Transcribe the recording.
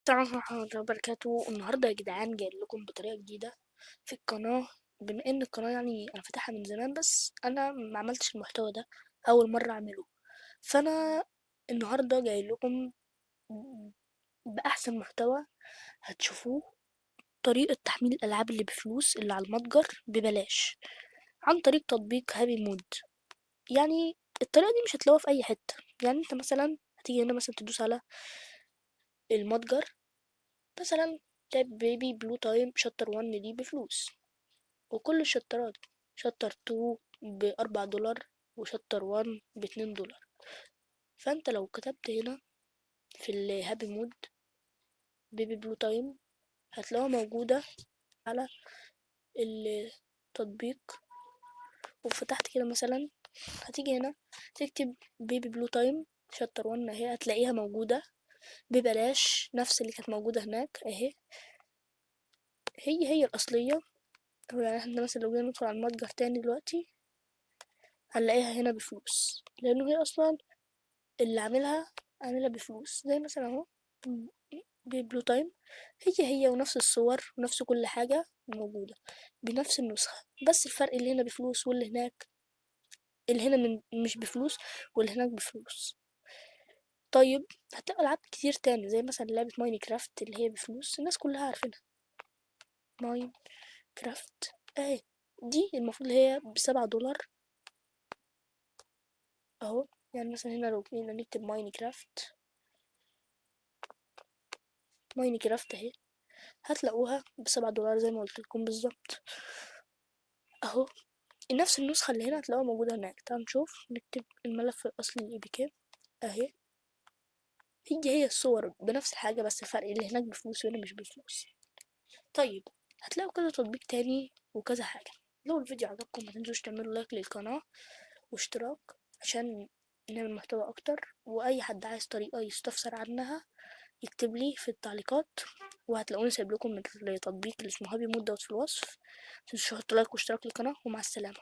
السلام عليكم ورحمة الله وبركاته. النهاردة يا جدعان جاي لكم بطريقة جديدة في القناة. بما ان القناة يعني انا فاتحها من زمان، بس انا ما عملتش المحتوى ده، اول مرة اعمله. فانا النهاردة جاي لكم باحسن محتوى هتشوفوه، طريقة تحميل الالعاب اللي بفلوس اللي على المتجر ببلاش عن طريق تطبيق هابي مود. يعني الطريقة دي مش هتلاقوها في اي حتة. يعني انت مثلا هتيجي هنا مثلا تدوس على المتجر، مثلا تاب بيبي بلو تايم شابتر 1 دي بفلوس، وكل الشابترات شابتر 2 ب4 دولار وشابتر 1 ب2 دولار. فانت لو كتبت هنا في الهابي مود بيبي بلو تايم هتلاقوها موجودة على التطبيق، وفتحت كده مثلا هتيجي هنا تكتب بيبي بلو تايم شابتر 1 اهي، هتلاقيها موجودة ببلاش نفس اللي كانت موجودة هناك اهي، هي الأصلية. هو يعني احنا مثلا لو جينا ندخل على المتجر تاني دلوقتي هنلاقيها هنا بفلوس، لأنه هي أصلا اللي عاملها بفلوس. زي مثلا اهو ببلو تايم، هي ونفس الصور ونفس كل حاجة موجودة بنفس النسخة، بس الفرق اللي هنا بفلوس واللي هناك، اللي هنا مش بفلوس واللي هناك بفلوس. طيب هتلاقي ألعاب كتير تاني زي مثلا لعبة ماين كرافت اللي هي بفلوس، الناس كلها عارفينها. ماين كرافت اهي، دي المفروض هي ب7 دولار اهو. يعني مثلا هنا لو جينا نكتب ماين كرافت اهي هتلاقوها ب7 دولار زي ما قلت لكم بالظبط اهو. نفس النسخة اللي هنا هتلاقوها موجودة هناك. تعالوا نشوف، نكتب الملف الأصلي الاي بي كي اهي، هي الصور بنفس الحاجة، بس الفرق اللي هناك بفلوس وهنا مش بفلوس. طيب هتلاقوا كذا تطبيق تاني وكذا حاجة. لو الفيديو عجبكم ما تنسوش تعملوا لايك للقناة واشتراك عشان نعمل محتوى اكتر، واي حد عايز طريقة يستفسر عنها يكتب لي في التعليقات، وهتلاقوني سايب لكم التطبيق اللي اسمه هابي مود دوت في الوصف. متنسوش تحطوا لايك واشتراك للقناة، ومع السلامة.